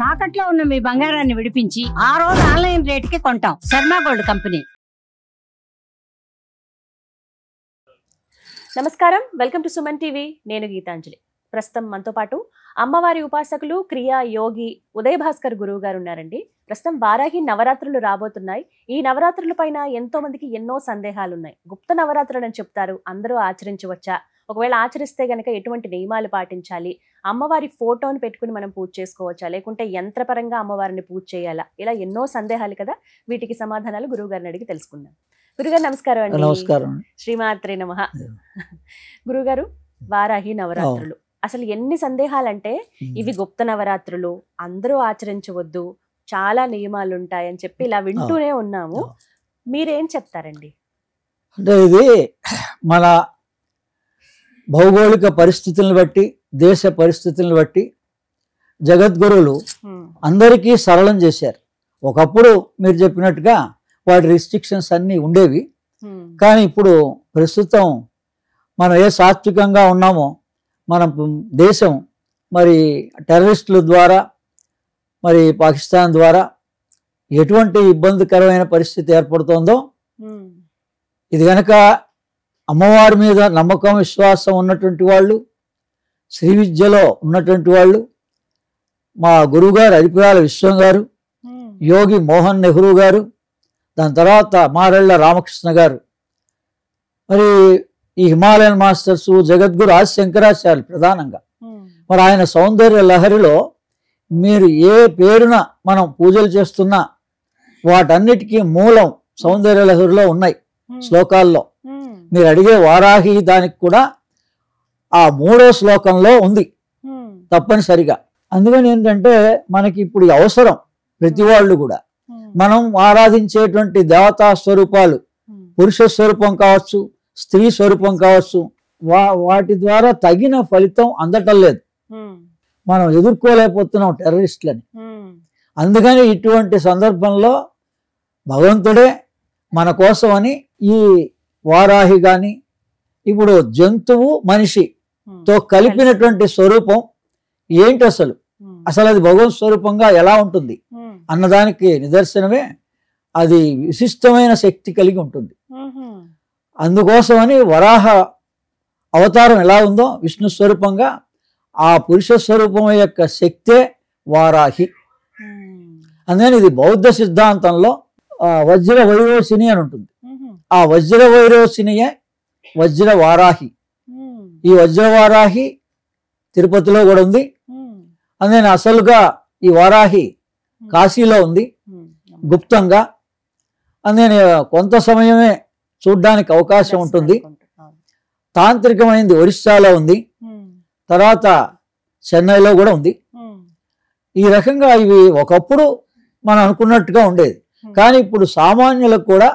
తాకట్లో ఉన్న మీ బంగారాన్ని విడిపించి ఆ రోజు ఆన్లైన్ రేటుకి కొంటాం. Sharma gold company. నమస్కారం, వెల్కమ్ టు సుమన్ టీవీ. నేను గీతాంజలి. ప్రస్తుతం మనతో పాటు అమ్మవారి ఉపాసకులు క్రియా యోగి ఉదయ్ భాస్కర్ గురువు గారు ఉన్నారండి. ప్రస్తుతం వారాహి నవరాత్రులు రాబోతున్నాయి. ఈ నవరాత్రుల పైన ఎంతో మందికి ఎన్నో సందేహాలు ఉన్నాయి. గుప్త నవరాత్రులు అని చెప్తారు, అందరూ ఆచరించవచ్చా? ఒకవేళ ఆచరిస్తే గనక ఎటువంటి నియమాలు పాటించాలి? అమ్మవారి ఫోటోని పెట్టుకుని మనం పూజ చేసుకోవచ్చా, లేకుంటే యంత్రపరంగా అమ్మవారిని పూజ చేయాలా? ఇలా ఎన్నో సందేహాలు కదా. వీటికి సమాధానాలు గురువు గారిని అడిగి తెలుసుకుందాం. గురుగారు నమస్కారం అండి. నమస్కారం. శ్రీమాత్రే నమః. గురుగారు, వారాహి నవరాత్రులు అసలు ఎన్ని సందేహాలంటే ఇవి గుప్త నవరాత్రులు, అందరూ ఆచరించవద్దు, చాలా నియమాలు ఉంటాయని చెప్పి ఇలా వింటూనే ఉన్నాము. మీరేం చెప్తారండి? అంటే ఇది మన భౌగోళిక పరిస్థితులను బట్టి, దేశ పరిస్థితులను బట్టి జగద్గురువులు అందరికీ సరళం చేశారు. ఒకప్పుడు మీరు చెప్పినట్టుగా వాటి రిస్ట్రిక్షన్స్ అన్నీ ఉండేవి. కానీ ఇప్పుడు ప్రస్తుతం మనం ఏ సాత్వికంగా ఉన్నామో, మన దేశం మరి టెర్రరిస్టుల ద్వారా, మరి పాకిస్తాన్ ద్వారా ఎటువంటి ఇబ్బందికరమైన పరిస్థితి ఏర్పడుతుందో, ఇది కనుక అమ్మవారి మీద నమ్మకం విశ్వాసం ఉన్నటువంటి వాళ్ళు, శ్రీ విద్యలో ఉన్నటువంటి వాళ్ళు, మా గురువుగారు అడిపిరాల విశ్వం గారు, యోగి మోహన్ నెహ్రూ గారు, దాని తర్వాత మారెళ్ళ రామకృష్ణ గారు, మరి ఈ హిమాలయన్ మాస్టర్స్, జగద్గురు ఆది శంకరాచార్యులు ప్రధానంగా, మరి ఆయన సౌందర్య లహరిలో మీరు ఏ పేరున మనం పూజలు చేస్తున్నా వాటన్నిటికీ మూలం సౌందర్య లహరిలో ఉన్నాయి శ్లోకాల్లో. మీరు అడిగే వారాహి దానికి కూడా ఆ 3వ శ్లోకంలో ఉంది తప్పనిసరిగా. అందుకని ఏంటంటే మనకి ఇప్పుడు అవసరం ప్రతి వాళ్ళు కూడా మనం ఆరాధించేటువంటి దేవతా స్వరూపాలు, పురుష స్వరూపం కావచ్చు, స్త్రీ స్వరూపం కావచ్చు, వాటి ద్వారా తగిన ఫలితం అందటం లేదు. మనం ఎదుర్కోలేకపోతున్నాం టెర్రరిస్టులని. అందుకని ఇటువంటి సందర్భంలో భగవంతుడే మన కోసమని ఈ వారాహి కానీ, ఇప్పుడు జంతువు మనిషితో కలిపినటువంటి స్వరూపం ఏంటి, అసలు అది భగవత్ స్వరూపంగా ఎలా ఉంటుంది అన్నదానికి నిదర్శనమే అది విశిష్టమైన శక్తి కలిగి ఉంటుంది. అందుకోసమని వరాహ అవతారం ఎలా ఉందో విష్ణు స్వరూపంగా, ఆ పురుష స్వరూపం యొక్క శక్తే వారాహి. అందుకని ఇది బౌద్ధ సిద్ధాంతంలో వజ్ర వైరోసిని అని ఉంటుంది. ఆ వజ్ర వైరోసినియే వజ్ర వారాహి. ఈ వజ్ర వారాహి తిరుపతిలో కూడా ఉంది. అందుకని అసలుగా ఈ వారాహి కాశీలో ఉంది గుప్తంగా. అందుకని కొంత సమయమే చూడ్డానికి అవకాశం ఉంటుంది. తాంత్రికమైంది ఒరిస్సాలో ఉంది, తర్వాత చెన్నైలో కూడా ఉంది. ఈ రకంగా ఇవి ఒకప్పుడు మనం అనుకున్నట్టుగా ఉండేది. కానీ ఇప్పుడు సామాన్యులకు కూడా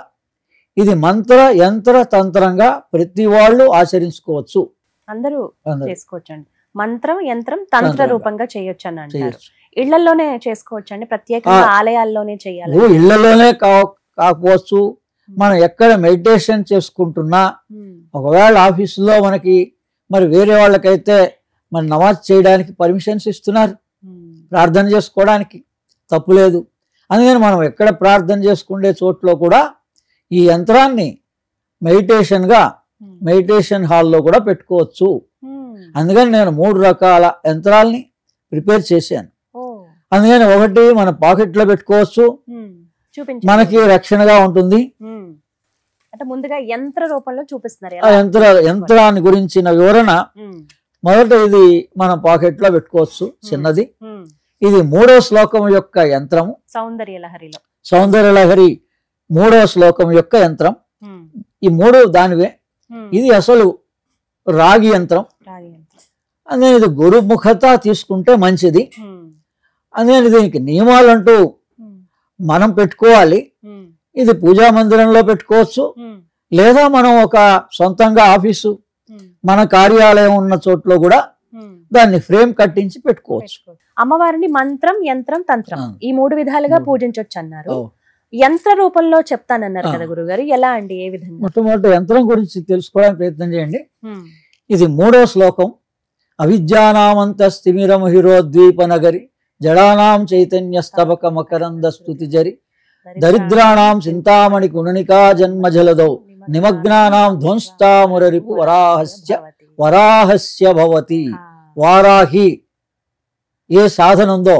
ఇది మంత్ర యంత్ర తంత్రంగా ప్రతి వాళ్ళు ఆచరించుకోవచ్చు, అందరూ చేసుకోవచ్చండి. మంత్రం యంత్రం తంత్ర రూపంగా చేయొచ్చు అని అంటారు. ఇళ్లలోనే చేసుకోవచ్చండి, ప్రత్యేకంగా ఆలయాల్లోనే చేయాలి? ఇళ్లలోనే కాకపోవచ్చు, మనం ఎక్కడ మెడిటేషన్ చేసుకుంటున్నా, ఒకవేళ ఆఫీసులో మనకి మరి వేరే వాళ్ళకైతే మరి నమాజ్ చేయడానికి పర్మిషన్స్ ఇస్తున్నారు, ప్రార్థన చేసుకోవడానికి తప్పులేదు. అందుకని మనం ఎక్కడ ప్రార్థన చేసుకునే చోట్లో కూడా ఈ యంత్రాన్ని మెడిటేషన్ హాల్లో కూడా పెట్టుకోవచ్చు. అందుకని నేను 3 రకాల యంత్రాలని ప్రిపేర్ చేశాను. అందుకని ఒకటి మన పాకెట్లో పెట్టుకోవచ్చు, మనకి రక్షణగా ఉంటుంది. అంటే ముందుగా యంత్ర రూపంలో చూపిస్తున్నారు. యంత్రాన్ని గురించిన వివరణ మొదట ఇది మనం పాకెట్లో పెట్టుకోవచ్చు, చిన్నది. ఇది 3వ శ్లోకం యొక్క యంత్రము, సౌందర్య లహరి 3వ శ్లోకం యొక్క యంత్రం. ఈ 3 దానివే. ఇది అసలు రాగి యంత్రం. అందుకని ఇది గురుముఖత తీసుకుంటే మంచిది. అందుకని దీనికి నియమాలంటూ మనం పెట్టుకోవాలి. ఇది పూజా మందిరంలో పెట్టుకోవచ్చు, లేదా మనం ఒక సొంతంగా ఆఫీసు, మన కార్యాలయం ఉన్న చోట్లో కూడా దాన్ని ఫ్రేమ్ కట్టించి పెట్టుకోవచ్చు. అమ్మవారిని మంత్రం యంత్రం తంత్రం ఈ 3 విధాలుగా పూజించవచ్చు అన్నారు. యంత్ర రూపంలో చెప్తానన్నారు కదా గురుగారు, ఎలా అండి, ఏ విధంగా? మొట్టమొదటి యంత్రం గురించి తెలుసుకోవడానికి ప్రయత్నం చేయండి. ఇది 3వ శ్లోకం. అవిద్యానామంత స్థిమిరం హిరోద్వీప నగరి జడానాం చైతన్య స్తబక మకరంద స్తుతి జరి దరిద్రాణం చింతామణి కుణనికా జన్మ జలదౌ నిమగ్నానాం ధ్వంస్తామురరిపు వరాహస్య భవతి. వారాహి ఏ సాధన ఉందో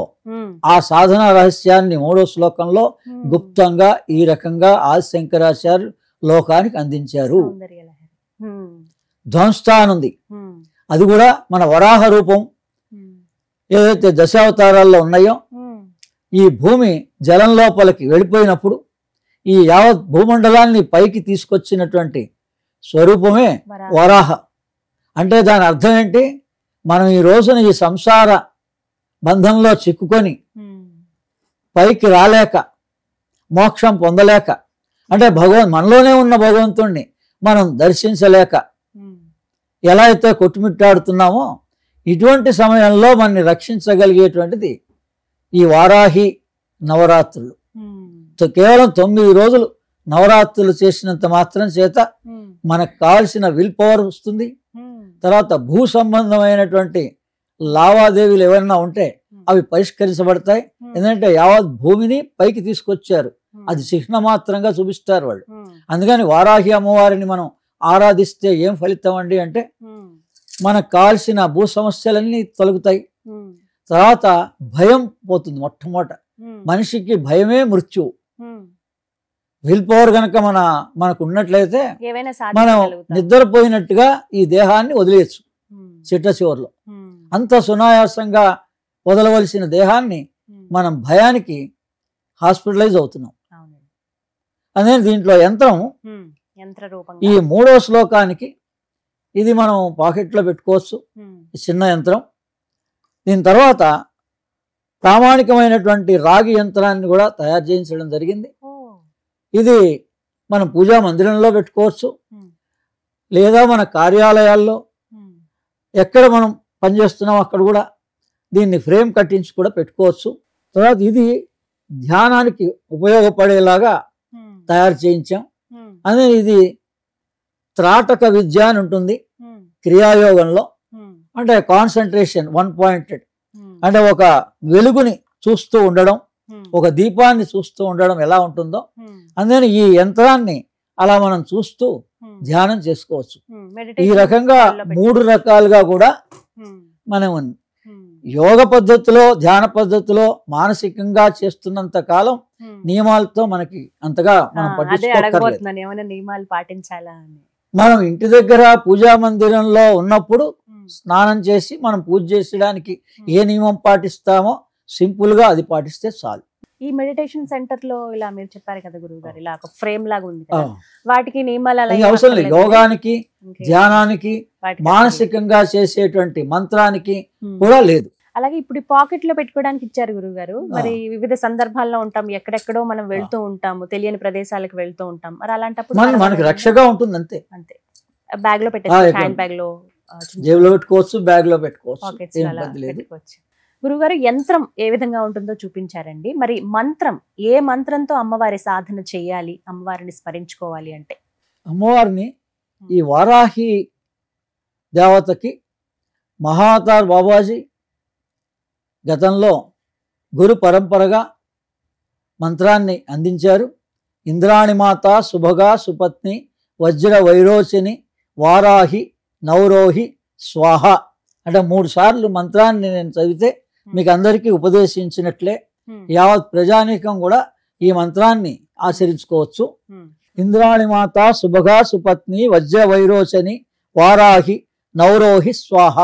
ఆ సాధన రహస్యాన్ని 3వ శ్లోకంలో గుప్తంగా ఈ రకంగా ఆదిశంకరాచార్యులు లోకానికి అందించారు. ధ్వంస్తానుంది, అది కూడా మన వరాహ రూపం ఏదైతే దశావతారాల్లో ఉన్నాయో ఈ భూమి జలం లోపలికి వెళ్ళిపోయినప్పుడు ఈ యావత్ భూమండలాన్ని పైకి తీసుకొచ్చినటువంటి స్వరూపమే వరాహ. అంటే దాని అర్థం ఏంటి? మనం ఈ రోజున ఈ సంసార బంధంలో చిక్కుకొని పైకి రాలేక మోక్షం పొందలేక, అంటే మనలోనే ఉన్న భగవంతుణ్ణి మనం దర్శించలేక ఎలా అయితే కొట్టుమిట్టాడుతున్నామో ఇటువంటి సమయంలో మనని రక్షించగలిగేటువంటిది ఈ వారాహి నవరాత్రులు. కేవలం 9 రోజులు నవరాత్రులు చేసినంత మాత్రం చేత మనకు కావాల్సిన విల్ పవర్ వస్తుంది. తర్వాత భూ సంబంధమైనటువంటి లావాదేవీలు ఏమైనా ఉంటే అవి పరిష్కరించబడతాయి. ఎందుకంటే యావత్ భూమిని పైకి తీసుకొచ్చారు, అది చిహ్న మాత్రంగా చూపిస్తారు వాళ్ళు. అందుకని వారాహి అమ్మవారిని మనం ఆరాధిస్తే ఏం ఫలితం అండి అంటే మనకు కావాల్సిన భూ సమస్యలన్నీ తొలగుతాయి. తర్వాత భయం పోతుంది. మొట్టమొదట మనిషికి భయమే మృత్యువు. విల్ పవర్ కనుక మనకు ఉన్నట్లయితే మనం నిద్రపోయినట్టుగా ఈ దేహాన్ని వదిలేయచ్చు. చిట్ట చివరిలో అంత సునాయాసంగా వదలవలసిన దేహాన్ని మనం భయానికి హాస్పిటలైజ్ అవుతున్నాం. అదే దీంట్లో యంత్రం ఈ 3వ శ్లోకానికి ఇది మనం పాకెట్లో పెట్టుకోవచ్చు, చిన్న యంత్రం. దీని తర్వాత ప్రామాణికమైనటువంటి రాగి యంత్రాన్ని కూడా తయారు చేయించడం జరిగింది. ఇది మనం పూజా మందిరంలో పెట్టుకోవచ్చు, లేదా మన కార్యాలయాల్లో ఎక్కడ మనం పనిచేస్తున్నాం అక్కడ కూడా దీన్ని ఫ్రేమ్ కట్టించి కూడా పెట్టుకోవచ్చు. తర్వాత ఇది ధ్యానానికి ఉపయోగపడేలాగా తయారు చేయించాం. అదే ఇది త్రాటక విద్య అని ఉంటుంది క్రియాయోగంలో. అంటే కాన్సన్ట్రేషన్ 1 పాయింటెడ్, అంటే ఒక వెలుగుని చూస్తూ ఉండడం, ఒక దీపాన్ని చూస్తూ ఉండడం ఎలా ఉంటుందో అందుకని ఈ యంత్రాన్ని అలా మనం చూస్తూ ధ్యానం చేసుకోవచ్చు. ఈ రకంగా 3 రకాలుగా కూడా మనం యోగ పద్ధతిలో ధ్యాన పద్ధతిలో మానసికంగా చేస్తున్నంత కాలం నియమాలతో మనకి అంతగా మనం నియమాలు పాటించాలా అని మనం ఇంటి దగ్గర పూజా మందిరంలో ఉన్నప్పుడు స్నానం చేసి మనం పూజ చేసడానికి ఏ నియమం పాటిస్తామో సింపుల్ గా అది పాటిస్తే చాలు. ఈ మెడిటేషన్ సెంటర్ లో ఇలా మీరు చెప్పారు కదా గురువు గారు, ఇలా ఒక ఫ్రేమ్ లాగా ఉంది కదా, వాటికి నియమాలు అవసరం లేదు. యోగానికి ధ్యానానికి మానసికంగా చేసేటువంటి మంత్రానికి కూడా లేదు. అలాగే ఇప్పుడు పాకెట్ లో పెట్టుకోవడానికి ఇచ్చారు గురువు గారు. మరి వివిధ సందర్భాల్లో ఉంటాం, ఎక్కడెక్కడో మనం వెళ్తూ ఉంటాము, తెలియని ప్రదేశాలకు వెళ్తూ ఉంటాం. మరి అలాంటప్పుడు మనకి రక్షగా ఉంటుంది. అంతే అంతే బ్యాగ్ లో పెట్టేసి హ్యాండ్ బ్యాగ్ లో జేబులో పెట్టుకోవచ్చు, బ్యాగ్ లో పెట్టుకోవచ్చు. గురుగారు యంత్రం ఏ విధంగా ఉంటుందో చూపించారండి. మరి మంత్రం, ఏ మంత్రంతో అమ్మవారి సాధన చేయాలి, అమ్మవారిని స్మరించుకోవాలి అంటే? అమ్మవారిని ఈ వారాహి దేవతకి మహావతార్ బాబాజీ గతంలో గురు పరంపరగా మంత్రాన్ని అందించారు. ఇంద్రాణి మాత శుభగా సుపత్ని వజ్ర వైరోచిని వారాహి నవరోహి స్వాహ అంటే 3 సార్లు మంత్రాన్ని నేను చదివితే మీకు అందరికీ ఉపదేశించినట్లే యావత్ ప్రజానీకం కూడా ఈ మంత్రాన్ని ఆచరించుకోవచ్చు. ఇంద్రాణి మాత శుభగా సుపత్ని వజ్ర వైరోచని వారాహి నవరోహి స్వాహ.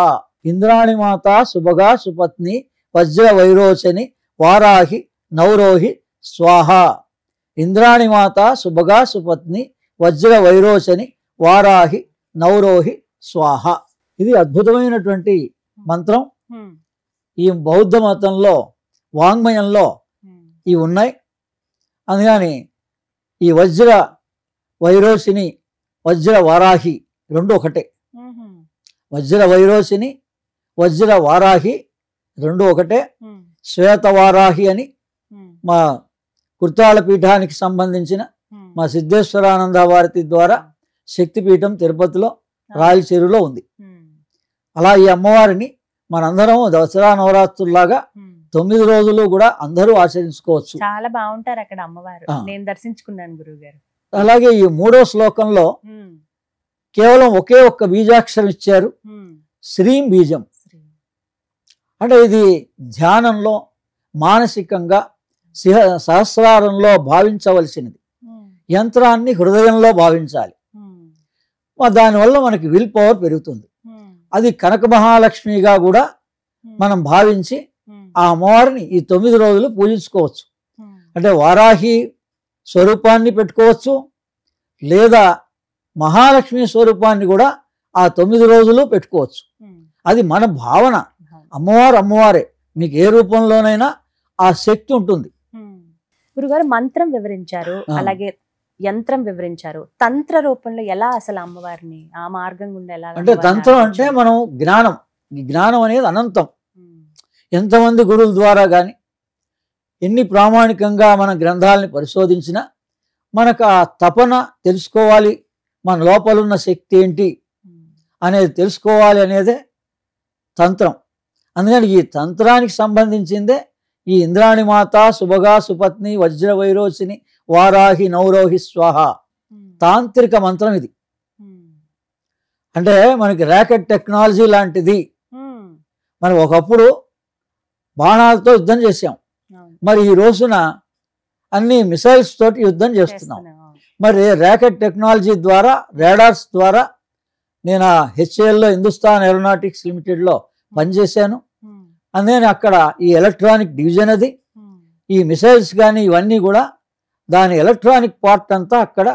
ఇంద్రాణి మాత శుభగా సుపత్ని వజ్ర వైరోచని వారాహి నవరోహి స్వాహ. ఇంద్రాణి మాత శుభగా సుపత్ని వజ్ర వైరోచని వారాహి నవరోహి స్వాహ. ఇది అద్భుతమైనటువంటి మంత్రం. ఈ బౌద్ధ మతంలో వాంగ్మయంలో ఇవి ఉన్నాయి. అందుకని ఈ వజ్ర వైరోచిని వజ్ర వారాహి 2 ఒకటే. వజ్ర వైరోచిని వజ్ర వారాహి 2 ఒకటే. శ్వేత వారాహి అని మా కుర్తాళ పీఠానికి సంబంధించిన మా సిద్ధేశ్వరానంద భారతి ద్వారా శక్తిపీఠం తిరుపతిలో రాయల చెరువులో ఉంది. అలా ఈ అమ్మవారిని మనందరం దసరా నవరాత్రుల్లాగా 9 రోజులు కూడా అందరూ ఆచరించుకోవచ్చు. చాలా బాగుంటారు అక్కడ అమ్మవారు. ఆ. నేను దర్శించుకున్నాను గురువు గారు. అలాగే ఈ 3వ శ్లోకంలో కేవలం ఒకే ఒక్క బీజాక్షరం ఇచ్చారు, శ్రీం బీజం. అంటే ఇది ధ్యానంలో మానసికంగా సహస్రారంలో భావించవలసినది. యంత్రాన్ని హృదయంలో భావించాలి. దానివల్ల మనకి విల్ పవర్ పెరుగుతుంది. అది కనక మహాలక్ష్మిగా కూడా మనం భావించి ఆ అమ్మవారిని ఈ 9 రోజులు పూజించుకోవచ్చు. అంటే వారాహి స్వరూపాన్ని పెట్టుకోవచ్చు, లేదా మహాలక్ష్మి స్వరూపాన్ని కూడా ఆ 9 రోజులు పెట్టుకోవచ్చు. అది మన భావన. అమ్మవారు అమ్మవారే, మీకు ఏ రూపంలోనైనా ఆ శక్తి ఉంటుంది. గురుగారు మంత్రం వివరించారు, అలాగే యంత్రం వివరించారు. తంత్ర రూపంలో ఎలా అసలు అమ్మవారిని ఆ మార్గం గుండా ఎలా? అంటే తంత్రం అంటే మనం జ్ఞానం, ఈ జ్ఞానం అనేది అనంతం. ఎంతమంది గురువుల ద్వారా కానీ ఎన్ని ప్రామాణికంగా మన గ్రంథాలని పరిశోధించినా మనకు ఆ తపన తెలుసుకోవాలి, మన లోపలున్న శక్తి ఏంటి అనేది తెలుసుకోవాలి అనేదే తంత్రం. అందుకని ఈ తంత్రానికి సంబంధించిందే ఈ ఇంద్రాణి మాత, శుభగా, సుపత్ని, వజ్ర వైరోచిని, వారాహి, నౌరోహి స్వాహ తాంత్రిక మంత్రం ఇది. అంటే మనకి ర్యాకెట్ టెక్నాలజీ లాంటిది. మనం ఒకప్పుడు బాణాలతో యుద్ధం చేసాం, మరి ఈ రోజున అన్ని మిసైల్స్ తోటి యుద్ధం చేస్తున్నాం. మరి ర్యాకెట్ టెక్నాలజీ ద్వారా, రాడార్స్ ద్వారా నేను హెచ్ఏఎల్లో హిందుస్థాన్ ఏరోనాటిక్స్ లిమిటెడ్లో పనిచేశాను. అందుకని అక్కడ ఈ ఎలక్ట్రానిక్ డివిజన్ అది, ఈ మిసైల్స్ కానీ ఇవన్నీ కూడా దాని ఎలక్ట్రానిక్ పార్ట్ అంతా అక్కడ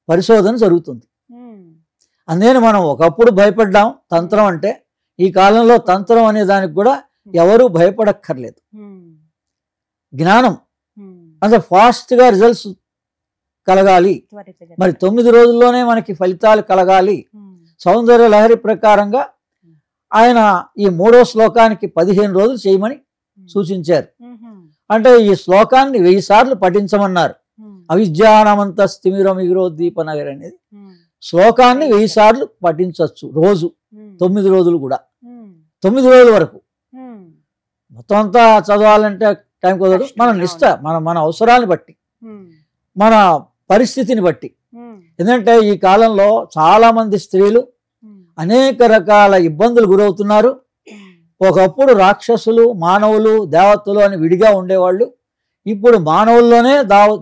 పరిశోధన జరుగుతుంది. అందుకని మనం ఒకప్పుడు భయపడ్డాం తంత్రం అంటే. ఈ కాలంలో తంత్రం అనే దానికి కూడా ఎవరూ భయపడక్కర్లేదు. జ్ఞానం అంటే ఫాస్ట్గా రిజల్ట్స్ కలగాలి, మరి 9 రోజుల్లోనే మనకి ఫలితాలు కలగాలి. సౌందర్య లహరి ప్రకారంగా ఆయన ఈ 3వ శ్లోకానికి 15 రోజులు చేయమని సూచించారు. అంటే ఈ శ్లోకాన్ని 1000 సార్లు పఠించమన్నారు. అవిద్యానమంత స్థిమిరమిగిరోద్దీప నగర్ అనేది శ్లోకాన్ని 1000 సార్లు పఠించవచ్చు రోజు, 9 రోజులు కూడా. 9 రోజుల వరకు మొత్తం అంతా చదవాలంటే టైం కుదరదు. మన నిష్ట, మన అవసరాన్ని బట్టి, మన పరిస్థితిని బట్టి. ఎందుకంటే ఈ కాలంలో చాలా మంది స్త్రీలు అనేక రకాల ఇబ్బందులు గురవుతున్నారు. ఒకప్పుడు రాక్షసులు, మానవులు, దేవతలు అని విడిగా ఉండేవాళ్ళు. ఇప్పుడు మానవుల్లోనే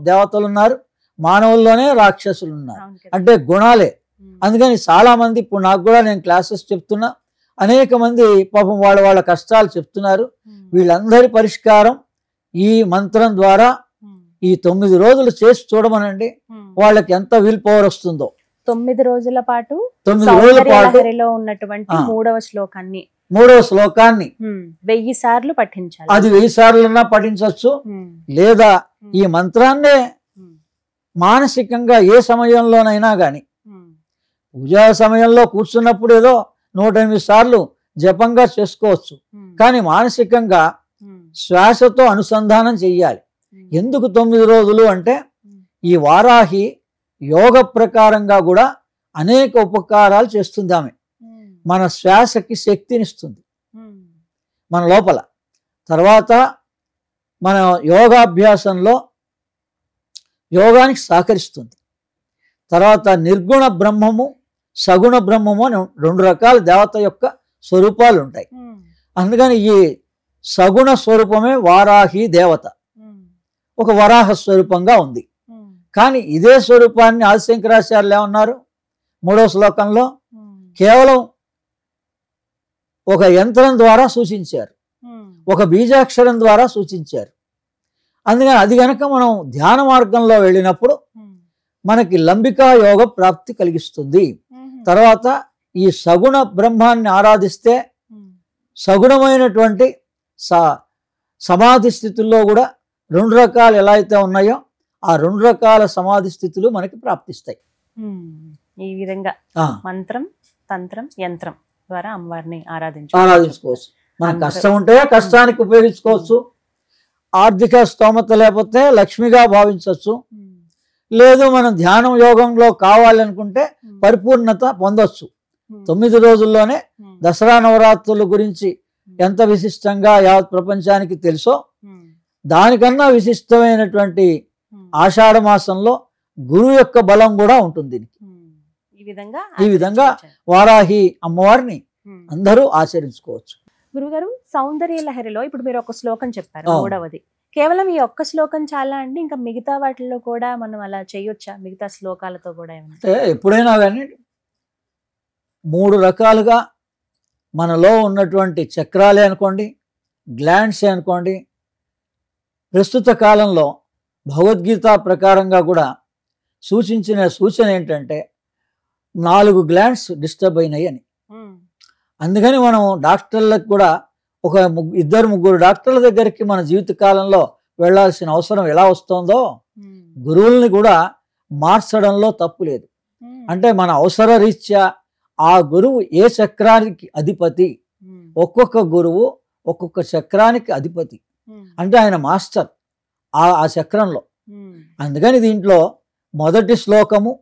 దేవతలు ఉన్నారు, మానవుల్లోనే రాక్షసులు ఉన్నారు. అంటే గుణాలే. అందుకని చాలా మంది, ఇప్పుడు నాకు కూడా నేను క్లాసెస్ చెప్తున్నా, అనేక మంది పాపం వాళ్ళ కష్టాలు చెప్తున్నారు. వీళ్ళందరి పరిష్కారం ఈ మంత్రం ద్వారా ఈ 9 రోజులు చేసి చూడమనండి, వాళ్ళకి ఎంత విల్ పవర్ వస్తుందో. 9 రోజుల పాటు 9 రోజుల పాటు ఉన్నటువంటి 3వ శ్లోకాన్ని 3వ శ్లోకాన్ని 1000 సార్లు పఠించాలి. అది 1000 సార్లన్నా పఠించవచ్చు, లేదా ఈ మంత్రాన్నే మానసికంగా ఏ సమయంలోనైనా కానీ, పూజా సమయంలో కూర్చున్నప్పుడు ఏదో 108 సార్లు జపంగా చేసుకోవచ్చు. కానీ మానసికంగా శ్వాసతో అనుసంధానం చెయ్యాలి. ఎందుకు 9 రోజులు అంటే ఈ వారాహి యోగ ప్రకారంగా కూడా అనేక ఉపకారాలు చేస్తుంది. ఆమె మన శ్వాసకి శక్తినిస్తుంది మన లోపల. తర్వాత మన యోగాభ్యాసంలో యోగానికి సహకరిస్తుంది. తర్వాత నిర్గుణ బ్రహ్మము, సగుణ బ్రహ్మము అని 2 రకాల దేవత యొక్క స్వరూపాలు ఉంటాయి. అందుకని ఈ సగుణ స్వరూపమే వారాహి దేవత, ఒక వరాహ స్వరూపంగా ఉంది. కానీ ఇదే స్వరూపాన్ని ఆదిశంకరాచార్యులు ఏమన్నారు 3వ శ్లోకంలో? కేవలం ఒక యంత్రం ద్వారా సూచించారు, ఒక బీజాక్షరం ద్వారా సూచించారు. అందుకని అది గనక మనం ధ్యాన మార్గంలో వెళ్ళినప్పుడు మనకి లంబికా యోగ ప్రాప్తి కలిగిస్తుంది. తర్వాత ఈ సగుణ బ్రహ్మాన్ని ఆరాధిస్తే సగుణమైనటువంటి సమాధి స్థితుల్లో కూడా 2 రకాలు ఎలా అయితే ఉన్నాయో ఆ 2 రకాల సమాధి స్థితులు మనకి ప్రాప్తిస్తాయి. ఈ విధంగా మంత్రం, తంత్రం, యంత్రం ద్వారా అమ్మవారిని ఆరాధించుకోవచ్చు. మన కష్టం ఉంటే కష్టానికి ఉపయోగించుకోవచ్చు, ఆర్థిక స్తోమత లేకపోతే లక్ష్మిగా భావించవచ్చు, లేదు మనం ధ్యానం యోగంలో కావాలనుకుంటే పరిపూర్ణత పొందొచ్చు. 9 రోజుల్లోనే దసరా నవరాత్రుల గురించి ఎంత విశిష్టంగా యావత్ ప్రపంచానికి తెలుసో దానికన్నా విశిష్టమైనటువంటి ఆషాఢ మాసంలో గురువు యొక్క బలం కూడా ఉంటుంది దీనికి. ఈ విధంగా వారాహి అమ్మవారిని అందరూ ఆచరించుకోవచ్చు. గురుగారు, సౌందర్య లహరిలో ఇప్పుడు మీరు ఒక శ్లోకం చెప్పారు, 3వది. కేవలం ఈ ఒక్క శ్లోకం చాలా అండి? ఇంకా మిగతా వాటిల్లో కూడా మనం అలా చేయొచ్చా? మిగతా శ్లోకాలతో కూడా ఏమన్నా? అంటే ఎప్పుడైనా కానీ 3 రకాలుగా మనలో ఉన్నటువంటి చక్రాలే అనుకోండి, గ్లాండ్సే అనుకోండి, ప్రస్తుత కాలంలో భగవద్గీత ప్రకారంగా కూడా సూచించిన సూచన ఏంటంటే 4 గ్లాండ్స్ డిస్టర్బ్ అయినాయి అని. అందుకని మనం డాక్టర్లకు కూడా ఒక 2-3 డాక్టర్ల దగ్గరికి మన జీవిత కాలంలో వెళ్లాల్సిన అవసరం ఎలా వస్తుందో గురువుల్ని కూడా మార్చడంలో తప్పు లేదు. అంటే మన అవసర రీత్యా ఆ గురువు ఏ చక్రానికి అధిపతి, ఒక్కొక్క గురువు ఒక్కొక్క చక్రానికి అధిపతి, అంటే ఆయన మాస్టర్ ఆ చక్రంలో. అందుకని దీంట్లో మొదటి శ్లోకము,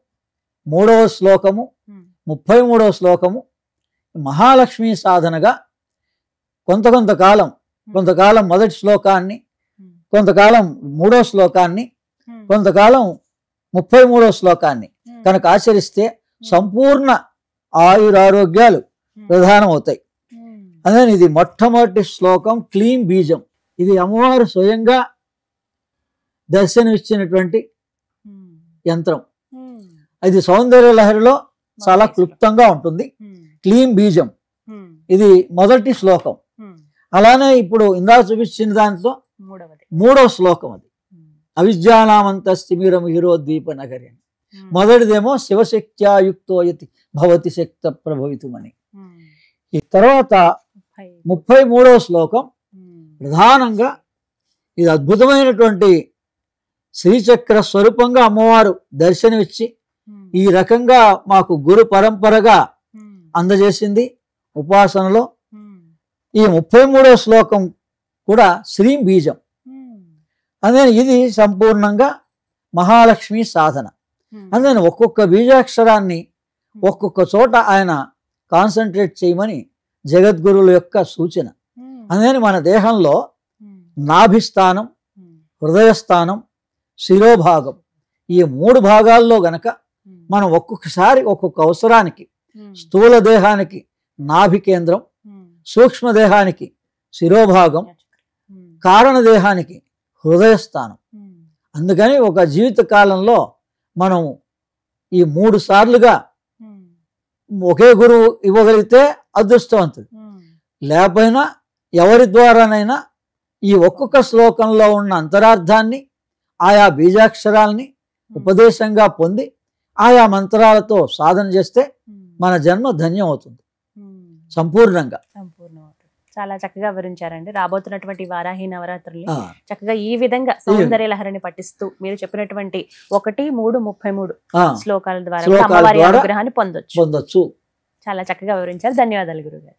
3వ శ్లోకము, 33వ శ్లోకము మహాలక్ష్మి సాధనగా కొంతకాలం మొదటి శ్లోకాన్ని, కొంతకాలం 3వ శ్లోకాన్ని, కొంతకాలం 33వ శ్లోకాన్ని కనుక ఆచరిస్తే సంపూర్ణ ఆయురారోగ్యాలు ప్రధానం అవుతాయి. అదే ఇది మొట్టమొదటి శ్లోకం క్లీం బీజం. ఇది అమ్మవారు స్వయంగా దర్శనమిచ్చినటువంటి యంత్రం. ఇది సౌందర్య లహరిలో చాలా క్లుప్తంగా ఉంటుంది. క్లీం బీజం ఇది మొదటి శ్లోకం. అలానే ఇప్పుడు ఇందాక చూపించిన దాంట్లో 3వ శ్లోకం అది అవిద్యానామంతస్తిమిరం హిరోద్వీప నగరి అని. మొదటిదేమో శివశక్త్యాయుక్తోయతి భవతి శక్త ప్రభవితుమని. ఈ తర్వాత 33వ శ్లోకం ప్రధానంగా ఇది అద్భుతమైనటువంటి శ్రీచక్ర స్వరూపంగా అమ్మవారు దర్శనమిచ్చి ఈ రకంగా మాకు గురు పరంపరగా అందజేసింది ఉపాసనలో. ఈ 33వ శ్లోకం కూడా శ్రీం బీజం. అందుకని ఇది సంపూర్ణంగా మహాలక్ష్మి సాధన. అందుకని ఒక్కొక్క బీజాక్షరాన్ని ఒక్కొక్క చోట ఆయన కాన్సన్ట్రేట్ చేయమని జగద్గురువుల యొక్క సూచన. అందుకని మన దేహంలో నాభిస్థానం, హృదయస్థానం, శిరోభాగం ఈ 3 భాగాల్లో గనక మనం ఒక్కొక్కసారి ఒక్కొక్క అవసరానికి స్థూల దేహానికి నాభి కేంద్రం, సూక్ష్మ దేహానికి శిరోభాగం, కారణ దేహానికి హృదయస్థానం. అందుకని ఒక జీవిత కాలంలో మనం ఈ 3 సార్లుగా ఒకే గురువు ఇవ్వగలిగితే అదృష్టవంతుడు. లేకపోయినా ఎవరి ద్వారానైనా ఈ ఒక్కొక్క శ్లోకంలో ఉన్న అంతరార్థాన్ని, ఆయా బీజాక్షరాల్ని ఉపదేశంగా పొంది ఆయా మంత్రాలతో సాధన చేస్తే మన జన్మ ధన్యం అవుతుంది సంపూర్ణంగా. చాలా చక్కగా వివరించారండి. రాబోతున్నటువంటి వారాహి నవరాత్రులు చక్కగా ఈ విధంగా సౌందర్య లహరిని పఠిస్తూ మీరు చెప్పినటువంటి 1, 3, 33 శ్లోకాల ద్వారా అమ్మవారి అనుగ్రహాన్ని పొందొచ్చు. పొందొచ్చు. చాలా చక్కగా వివరించారు. ధన్యవాదాలు గురుగారు.